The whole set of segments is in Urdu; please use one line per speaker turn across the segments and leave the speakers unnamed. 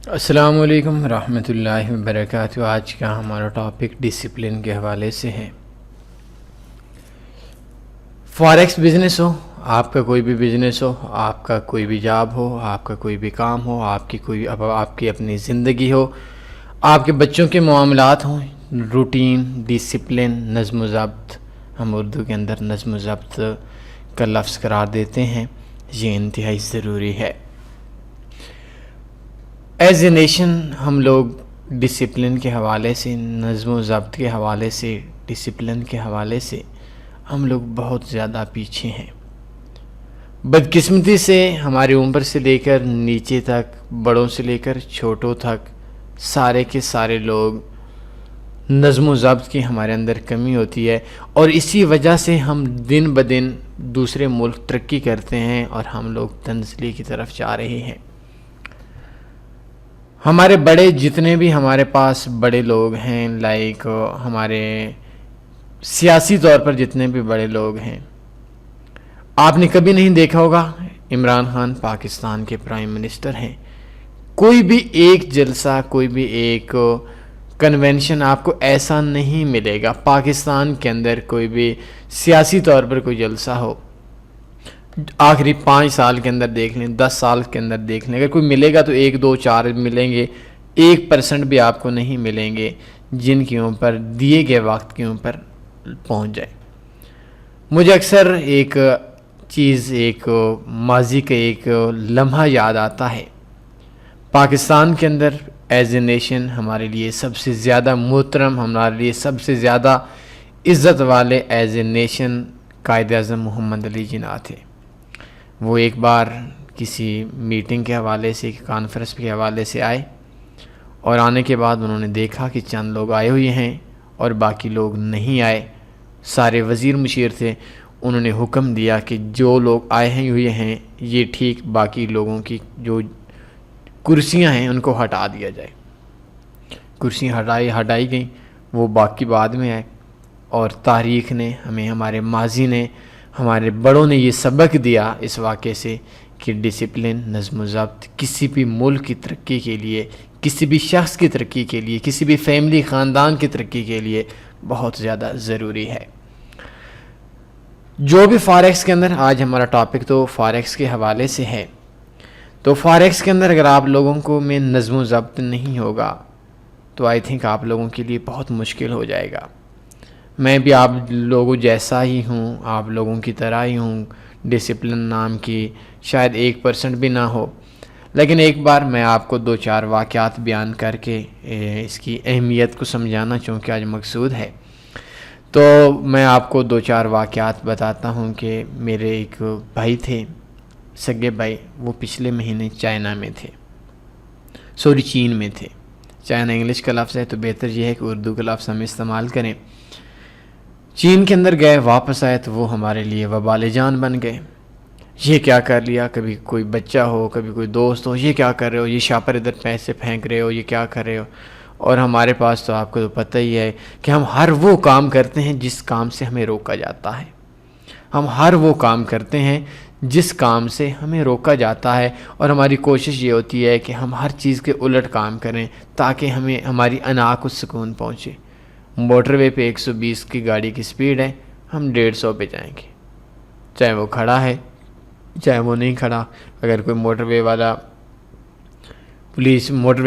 السلام علیکم ورحمۃ اللہ وبرکاتہ۔ آج کا ہمارا ٹاپک ڈسپلن کے حوالے سے ہے۔ فاریکس بزنس ہو، آپ کا کوئی بھی بزنس ہو، آپ کا کوئی بھی جاب ہو، آپ کا کوئی بھی کام ہو، آپ کی اپنی زندگی ہو، آپ کے بچوں کے معاملات ہوں، روٹین، ڈسپلن، نظم و ضبط، ہم اردو کے اندر نظم و ضبط کا لفظ قرار دیتے ہیں، یہ انتہائی ضروری ہے۔ ایز اے نیشن ہم لوگ ڈسپلن کے حوالے سے، نظم و ضبط کے حوالے سے، ڈسپلن کے حوالے سے ہم لوگ بہت زیادہ پیچھے ہیں۔ بدقسمتی سے ہماری عمر سے لے کر نیچے تک، بڑوں سے لے کر چھوٹوں تک، سارے کے سارے لوگ نظم و ضبط کی ہمارے اندر کمی ہوتی ہے، اور اسی وجہ سے ہم دن بدن دوسرے ملک ترقی کرتے ہیں اور ہم لوگ تنزلی کی طرف جا رہے ہیں۔ ہمارے بڑے جتنے بھی ہمارے پاس بڑے لوگ ہیں، لائک ہمارے سیاسی طور پر جتنے بھی بڑے لوگ ہیں، آپ نے کبھی نہیں دیکھا ہوگا عمران خان پاکستان کے پرائم منسٹر ہیں، کوئی بھی ایک جلسہ، کوئی بھی ایک کنونشن آپ کو ایسا نہیں ملے گا پاکستان کے اندر، کوئی بھی سیاسی طور پر کوئی جلسہ ہو، آخری 5 سال کے اندر دیکھ لیں، 10 سال کے اندر دیکھ لیں، اگر کوئی ملے گا تو 1 2 4 ملیں گے، 1% بھی آپ کو نہیں ملیں گے جن کے اوپر دیے گئے وقت کے اوپر پہنچ جائے۔ مجھے اکثر ایک چیز، ایک ماضی کا ایک لمحہ یاد آتا ہے۔ پاکستان کے اندر ایز اے نیشن ہمارے لیے سب سے زیادہ محترم، ہمارے لیے سب سے زیادہ عزت والے as a nation Quaid Azam محمد علی جناح تھے۔ وہ ایک بار کسی میٹنگ کے حوالے سے، کانفرنس کے حوالے سے آئے، اور آنے کے بعد انہوں نے دیکھا کہ چند لوگ آئے ہوئے ہیں اور باقی لوگ نہیں آئے، سارے وزیر مشیر تھے۔ انہوں نے حکم دیا کہ جو لوگ آئے ہوئے ہیں یہ ٹھیک، باقی لوگوں کی جو کرسیاں ہیں ان کو ہٹا دیا جائے۔ کرسیاں ہٹائی گئیں، وہ باقی بعد میں آئے، اور تاریخ نے ہمیں، ہمارے ماضی نے، ہمارے بڑوں نے یہ سبق دیا اس واقعے سے کہ ڈسپلن، نظم و ضبط کسی بھی ملک کی ترقی کے لیے، کسی بھی شخص کی ترقی کے لیے، کسی بھی فیملی، خاندان کی ترقی کے لیے بہت زیادہ ضروری ہے۔ جو بھی فاریکس کے اندر، آج ہمارا ٹاپک تو فاریکس کے حوالے سے ہے، تو فاریکس کے اندر اگر آپ لوگوں کو میں نظم و ضبط نہیں ہوگا تو آئی تھنک آپ لوگوں کے لیے بہت مشکل ہو جائے گا۔ میں بھی آپ لوگوں جیسا ہی ہوں، آپ لوگوں کی طرح ہی ہوں، ڈسپلن نام کی شاید 1% بھی نہ ہو، لیکن ایک بار میں آپ کو 2 4 واقعات بیان کر کے اس کی اہمیت کو سمجھانا چونکہ آج مقصود ہے، تو میں آپ کو 2 4 واقعات بتاتا ہوں کہ میرے ایک بھائی تھے، سگے بھائی، وہ پچھلے مہینے چائنا میں تھے، چین میں تھے۔ چائنا انگلش کا لفظ ہے تو بہتر یہ ہے کہ اردو کا لفظ ہم استعمال کریں۔ چین کے اندر گئے، واپس آئے تو وہ ہمارے لیے وبال جان بن گئے۔ یہ کیا کر لیا، کبھی کوئی بچہ ہو، کبھی کوئی دوست ہو، یہ کیا کر رہے ہو، یہ شاپر ادھر پیسے پھینک رہے ہو، یہ کیا کر رہے ہو۔ اور ہمارے پاس تو آپ کو تو پتہ ہی ہے کہ ہم ہر وہ کام کرتے ہیں جس کام سے ہمیں روکا جاتا ہے، ہم ہر وہ کام کرتے ہیں جس کام سے ہمیں روکا جاتا ہے، اور ہماری کوشش یہ ہوتی ہے کہ ہم ہر چیز کے الٹ کام کریں تاکہ ہمیں، ہماری انا کو سکون پہنچے۔ موٹر وے پہ 120 کی گاڑی کی سپیڈ ہے، ہم 150 پہ جائیں گے، چاہے وہ کھڑا ہے چاہے وہ نہیں کھڑا۔ اگر کوئی موٹر وے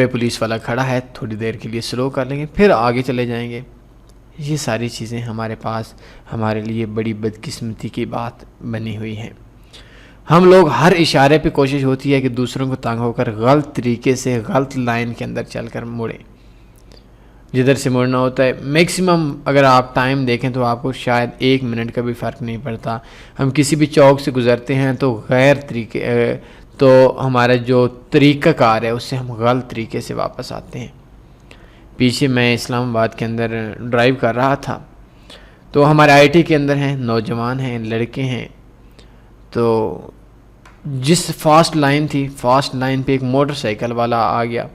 پولیس والا کھڑا ہے، تھوڑی دیر کے لیے سلو کر لیں گے، پھر آگے چلے جائیں گے۔ یہ ساری چیزیں ہمارے پاس، ہمارے لیے بڑی بدقسمتی کی بات بنی ہوئی ہے۔ ہم لوگ ہر اشارے پہ کوشش ہوتی ہے کہ دوسروں کو تنگ ہو کر غلط طریقے سے، غلط لائن کے اندر چل کر مڑیں، جدھر سے مڑنا ہوتا ہے۔ میکسیمم اگر آپ ٹائم دیکھیں تو آپ کو شاید 1 منٹ کا بھی فرق نہیں پڑتا۔ ہم کسی بھی چوک سے گزرتے ہیں تو ہمارا جو طریقہ کار ہے اس سے ہم غلط طریقے سے واپس آتے ہیں۔ پیچھے میں اسلام آباد کے اندر ڈرائیو کر رہا تھا، تو ہمارے آئی ٹی کے اندر ہیں، نوجوان ہیں، لڑکے ہیں، تو جس فاسٹ لائن تھی، فاسٹ لائن پہ ایک موٹر سائیکل والا آ گیا۔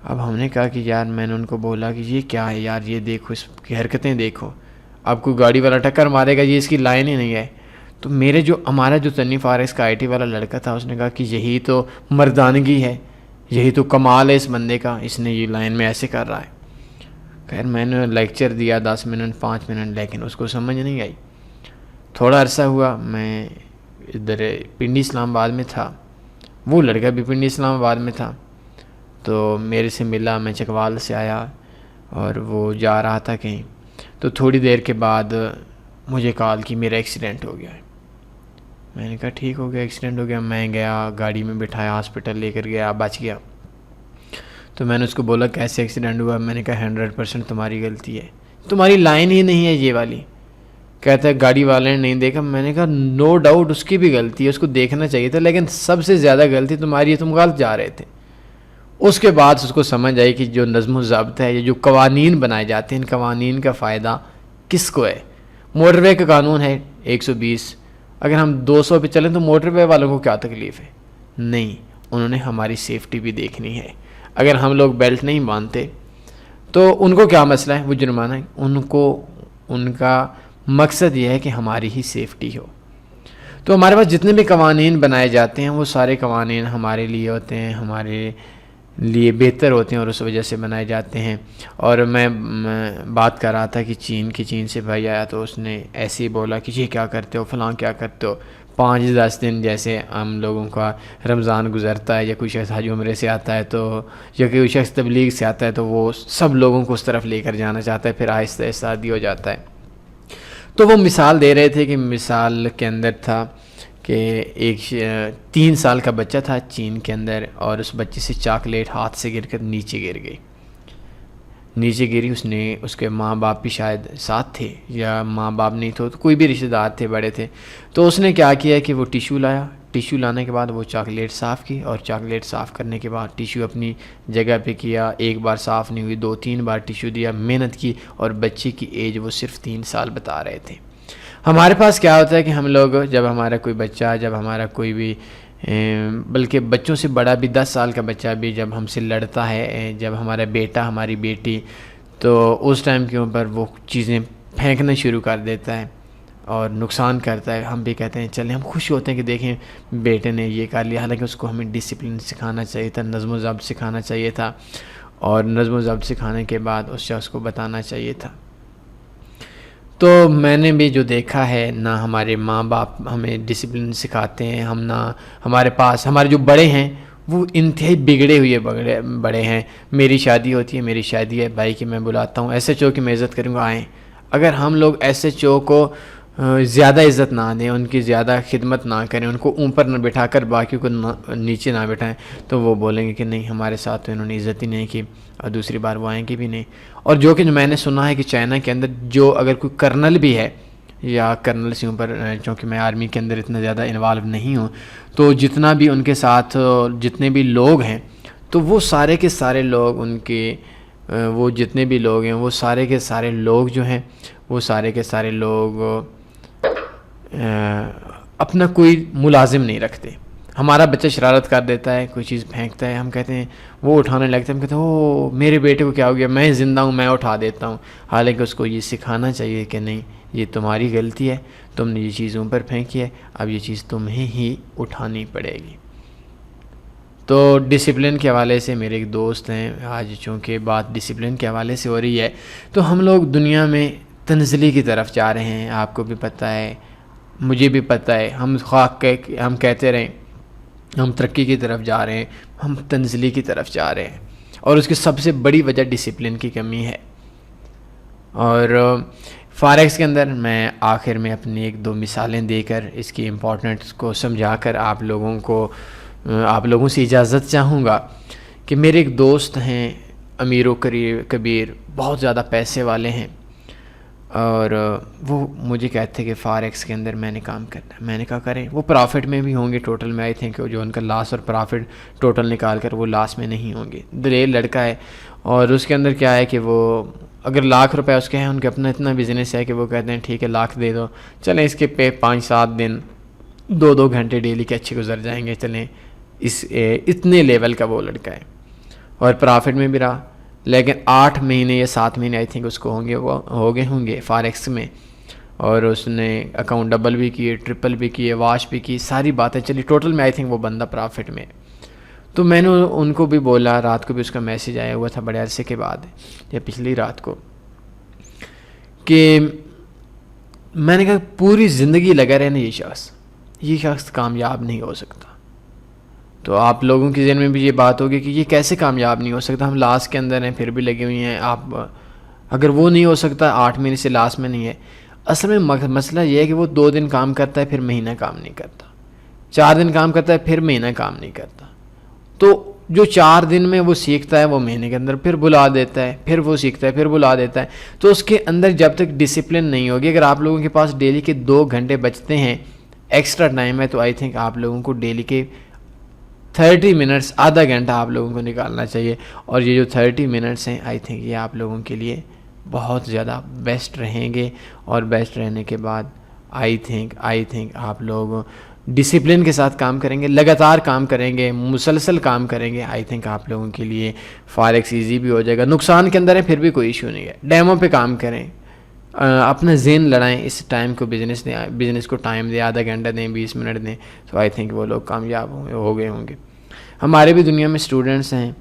اب ہم نے کہا کہ یار، میں نے ان کو بولا کہ یہ کیا ہے یار، یہ دیکھو، اس کی حرکتیں دیکھو، اب کوئی گاڑی والا ٹکر مارے گا، یہ اس کی لائن ہی نہیں ہے۔ تو ہمارا جو تنی فارس کا آئی ٹی والا لڑکا تھا، اس نے کہا کہ یہی تو مردانگی ہے، یہی تو کمال ہے اس بندے کا، اس نے یہ لائن میں ایسے کر رہا ہے۔ خیر میں نے لیکچر دیا 10 منٹ 5 منٹ، لیکن اس کو سمجھ نہیں آئی۔ تھوڑا عرصہ ہوا، میں ادھر پنڈی اسلام آباد میں تھا، وہ لڑکا بھی پنڈی اسلام آباد میں تھا، تو میرے سے ملا، میں چکوال سے آیا اور وہ جا رہا تھا کہیں، تو تھوڑی دیر کے بعد مجھے کال کی میرا ایکسیڈنٹ ہو گیا ہے۔ میں نے کہا ٹھیک ہو گیا، ایکسیڈنٹ ہو گیا۔ میں گیا، گاڑی میں بٹھایا، ہاسپٹل لے کر گیا، بچ گیا۔ تو میں نے اس کو بولا کیسے ایکسیڈنٹ ہوا؟ میں نے کہا 100% تمہاری غلطی ہے، تمہاری لائن ہی نہیں ہے یہ والی۔ کہتا ہے گاڑی والے نے نہیں دیکھا۔ میں نے کہا نو ڈاؤٹ اس کی بھی غلطی ہے، اس کو دیکھنا چاہیے تھا، لیکن سب سے زیادہ غلطی تمہاری ہے، تم غلط جا رہے تھے۔ اس کے بعد اس کو سمجھ آئی کہ جو نظم و ضبط ہے، یہ جو قوانین بنائے جاتے ہیں، ان قوانین کا فائدہ کس کو ہے؟ موٹر وے کا قانون ہے 120، اگر ہم 200 پہ چلیں تو موٹر وے والوں کو کیا تکلیف ہے؟ نہیں، انہوں نے ہماری سیفٹی بھی دیکھنی ہے۔ اگر ہم لوگ بیلٹ نہیں باندھتے تو ان کو کیا مسئلہ ہے؟ وہ جرمانہ ہے، ان کا مقصد یہ ہے کہ ہماری ہی سیفٹی ہو۔ تو ہمارے پاس جتنے بھی قوانین بنائے جاتے ہیں وہ سارے قوانین ہمارے لیے ہوتے ہیں، ہمارے لیے بہتر ہوتے ہیں، اور اس وجہ سے بنائے جاتے ہیں۔ اور میں بات کر رہا تھا کہ چین سے بھائی آیا، تو اس نے ایسے ہی بولا کہ یہ کیا کرتے ہو، فلاں کیا کرتے ہو۔ 5-10 دن جیسے ہم لوگوں کا رمضان گزرتا ہے، یا کوئی شخص حج عمرے سے آتا ہے تو، یا کوئی شخص تبلیغ سے آتا ہے تو وہ سب لوگوں کو اس طرف لے کر جانا چاہتا ہے، پھر آہستہ آہستہ عادی ہو جاتا ہے۔ تو وہ مثال دے رہے تھے کہ مثال کے اندر تھا کہ ایک 3 سال کا بچہ تھا چین کے اندر، اور اس بچے سے چاکلیٹ ہاتھ سے گر کر نیچے گر گئی، نیچے گری۔ اس کے ماں باپ بھی شاید ساتھ تھے، یا ماں باپ نہیں تو کوئی بھی رشتہ دار تھے، بڑے تھے۔ تو اس نے کیا کیا کہ وہ ٹیشو لایا، ٹیشو لانے کے بعد وہ چاکلیٹ صاف کی، اور چاکلیٹ صاف کرنے کے بعد ٹیشو اپنی جگہ پہ کیا، ایک بار صاف نہیں ہوئی، 2-3 بار ٹیشو دیا، محنت کی، اور بچے کی ایج وہ صرف 3 سال بتا رہے تھے۔ ہمارے پاس کیا ہوتا ہے کہ ہم لوگ جب ہمارا کوئی بچہ، جب ہمارا کوئی بھی بلکہ بچوں سے بڑا بھی 10 سال کا بچہ بھی جب ہم سے لڑتا ہے، جب ہمارا بیٹا ہماری بیٹی، تو اس ٹائم کے اوپر وہ چیزیں پھینکنا شروع کر دیتا ہے اور نقصان کرتا ہے، ہم بھی کہتے ہیں چلیں، ہم خوش ہوتے ہیں کہ دیکھیں بیٹے نے یہ کر لیا، حالانکہ اس کو ہمیں ڈسپلن سکھانا چاہیے تھا، نظم و ضبط سکھانا چاہیے تھا، اور نظم و ضبط سکھانے کے بعد اس شخص کو بتانا چاہیے تھا۔ تو میں نے بھی جو دیکھا ہے، نہ ہمارے ماں باپ ہمیں ڈسپلن سکھاتے ہیں، ہم نہ ہمارے پاس ہمارے جو بڑے ہیں وہ انتہائی بگڑے ہوئے بڑے ہیں۔ میری شادی ہوتی ہے، میری شادی ہے، بھائی کی میں بلاتا ہوں، ایس ایچ او کی میں عزت کروں گا، آئیں۔ اگر ہم لوگ ایس ایچ او کو زیادہ عزت نہ دیں، ان کی زیادہ خدمت نہ کریں، ان کو اوپر نہ بٹھا کر باقیوں کو نیچے نہ بٹھائیں، تو وہ بولیں گے کہ نہیں ہمارے ساتھ تو انہوں نے عزت ہی نہیں کی، اور دوسری بار وہ آئیں گے بھی نہیں۔ اور جو کہ میں نے سنا ہے کہ چائنا کے اندر جو اگر کوئی کرنل بھی ہے، یا کرنل سے اوپر، چونکہ میں آرمی کے اندر اتنا زیادہ انوالو نہیں ہوں، تو جتنا بھی ان کے ساتھ جتنے بھی لوگ ہیں، تو وہ سارے کے سارے لوگ ان کے وہ جتنے بھی لوگ ہیں، وہ سارے کے سارے لوگ جو ہیں، وہ سارے کے سارے لوگ اپنا کوئی ملازم نہیں رکھتے۔ ہمارا بچہ شرارت کر دیتا ہے، کوئی چیز پھینکتا ہے، ہم کہتے ہیں، وہ اٹھانے لگتے ہیں، ہم کہتے ہیں او میرے بیٹے کو کیا ہو گیا، میں زندہ ہوں، میں اٹھا دیتا ہوں۔ حالانکہ اس کو یہ سکھانا چاہیے کہ نہیں، یہ تمہاری غلطی ہے، تم نے یہ چیز اوپر پھینکی ہے، اب یہ چیز تمہیں ہی اٹھانی پڑے گی۔ تو ڈسپلن کے حوالے سے میرے ایک دوست ہیں، آج چونکہ بات ڈسپلن کے حوالے سے ہو رہی ہے، تو ہم لوگ دنیا میں تنزلی کی طرف جا رہے ہیں، آپ کو بھی پتہ ہے، مجھے بھی پتہ ہے، ہم کہتے رہیں ہم ترقی کی طرف جا رہے ہیں، ہم تنزلی کی طرف جا رہے ہیں، اور اس کی سب سے بڑی وجہ ڈسپلن کی کمی ہے۔ اور فاریکس کے اندر میں آخر میں اپنی 1-2 مثالیں دے کر اس کی امپورٹنس کو سمجھا کر آپ لوگوں سے اجازت چاہوں گا کہ میرے ایک دوست ہیں، امیر و کبیر، بہت زیادہ پیسے والے ہیں، اور وہ مجھے کہتے ہیں کہ فاریکس کے اندر میں نے کام کرنا ہے۔ میں نے کہا کریں، وہ پرافٹ میں بھی ہوں گے، ٹوٹل میں آئی تھنک جو ان کا لاس اور پرافٹ ٹوٹل نکال کر وہ لاس میں نہیں ہوں گے۔ دلیر لڑکا ہے، اور اس کے اندر کیا ہے کہ وہ اگر ₹1,00,000 اس کے ہیں، ان کے اپنا اتنا بزنس ہے کہ وہ کہتے ہیں ٹھیک ہے $1,00,000 دے دو، چلیں اس کے پہ 5-7 دن 2-2 گھنٹے ڈیلی کے اچھے گزر جائیں گے، چلیں اتنے لیول کا وہ لڑکا ہے، اور پرافٹ میں بھی رہا۔ لیکن 8 مہینے یا 7 مہینے آئی تھنک اس کو ہوں گے فاریکس میں، اور اس نے اکاؤنٹ ڈبل بھی کیے، ٹرپل بھی کیے، واش بھی کی، ساری باتیں چلی، ٹوٹل میں آئی تھنک وہ بندہ پرافٹ میں۔ تو میں نے ان کو بھی بولا، رات کو بھی اس کا میسیج آیا ہوا تھا بڑے عرصے کے بعد یا پچھلی رات کو، کہ میں نے کہا پوری زندگی لگا رہنا یہ شخص کامیاب نہیں ہو سکتا. تو آپ لوگوں کی ذہن میں بھی یہ بات ہوگی کہ یہ کیسے کامیاب نہیں ہو سکتا، ہم لاس کے اندر ہیں پھر بھی لگے ہوئے ہیں. آپ اگر وہ نہیں ہو سکتا 8 مہینے سے لاس میں نہیں ہے. اصل میں مسئلہ یہ ہے کہ وہ 2 دن کام کرتا ہے پھر مہینہ کام نہیں کرتا، 4 دن کام کرتا ہے پھر مہینہ کام نہیں کرتا. تو جو 4 دن میں وہ سیکھتا ہے وہ مہینے کے اندر پھر بلا دیتا ہے، پھر وہ سیکھتا ہے پھر بلا دیتا ہے. تو اس کے اندر جب تک ڈسپلن نہیں ہوگی، اگر آپ لوگوں کے پاس ڈیلی کے 2 گھنٹے بچتے ہیں ایکسٹرا ٹائم ہے، تو آئی تھنک آپ لوگوں کو ڈیلی کے 30 منٹس، آدھا گھنٹہ آپ لوگوں کو نکالنا چاہیے. اور یہ جو 30 منٹس ہیں آئی تھنک یہ آپ لوگوں کے لیے بہت زیادہ بیسٹ رہیں گے. اور بیسٹ رہنے کے بعد آئی تھنک آپ لوگ ڈسپلن کے ساتھ کام کریں گے، لگاتار کام کریں گے، مسلسل کام کریں گے. آئی تھنک آپ لوگوں کے لیے فاریکس ایزی بھی ہو جائے گا. نقصان کے اندر ہے پھر بھی کوئی ایشو نہیں ہے، ڈیمو پہ کام کریں، اپنا ذہن لڑائیں، اس ٹائم کو بزنس کو ٹائم دیں، آدھا گھنٹہ دیں، 20 منٹ دیں. تو آئی تھنک وہ لوگ کامیاب ہو گئے ہوں گے. ہمارے بھی دنیا میں اسٹوڈنٹس ہیں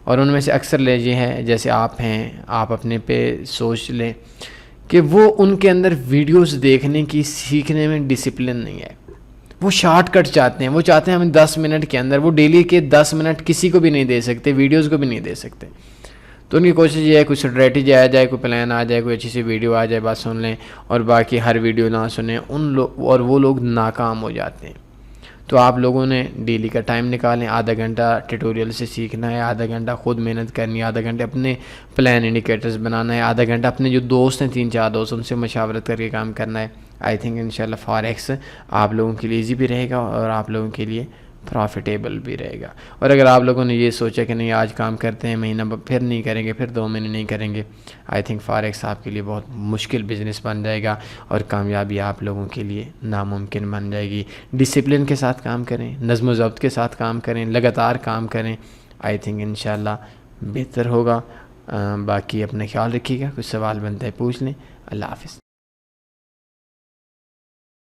اور ان میں سے اکثر یہ ہے جیسے آپ ہیں، آپ اپنے پہ سوچ لیں کہ وہ ان کے اندر ویڈیوز دیکھنے کی سیکھنے میں ڈسپلن نہیں ہے. وہ شارٹ کٹ چاہتے ہیں، وہ چاہتے ہیں ہمیں 10 منٹ کے اندر، وہ ڈیلی کے 10 منٹ کسی کو بھی نہیں دے سکتے، ویڈیوز کو بھی نہیں دے سکتے. تو ان کی کوشش یہ ہے کوئی اسٹریٹجی آ جائے، کوئی پلان آ جائے، کوئی اچھی سی ویڈیو آ جائے، بات سن لیں اور باقی ہر ویڈیو نہ سنیں. اور وہ لوگ ناکام ہو جاتے ہیں. تو آپ لوگوں نے ڈیلی کا ٹائم نکالیں، آدھا گھنٹہ ٹیٹوریل سے سیکھنا ہے، آدھا گھنٹہ خود محنت کرنی ہے، آدھا گھنٹہ اپنے پلان انڈیکیٹرز بنانا ہے، آدھا گھنٹہ اپنے جو دوست ہیں 3-4 دوست ان سے مشاورت کر کے کام کرنا ہے. آئی تھنک انشاءاللہ فاریکس آپ لوگوں کے لیے ایزی بھی رہے گا اور آپ لوگوں کے لیے پروفیٹیبل بھی رہے گا. اور اگر آپ لوگوں نے یہ سوچا کہ نہیں آج کام کرتے ہیں، مہینہ پھر نہیں کریں گے، پھر 2 مہینے نہیں کریں گے، آئی تھنک فاریکس آپ کے لیے بہت مشکل بزنس بن جائے گا اور کامیابی آپ لوگوں کے لیے ناممکن بن جائے گی. ڈسپلن کے ساتھ کام کریں، نظم و ضبط کے ساتھ کام کریں، لگاتار کام کریں. آئی تھنک انشاءاللہ بہتر ہوگا. باقی اپنا خیال رکھیے گا، کچھ سوال بنتا ہے پوچھ لیں. اللہ حافظ.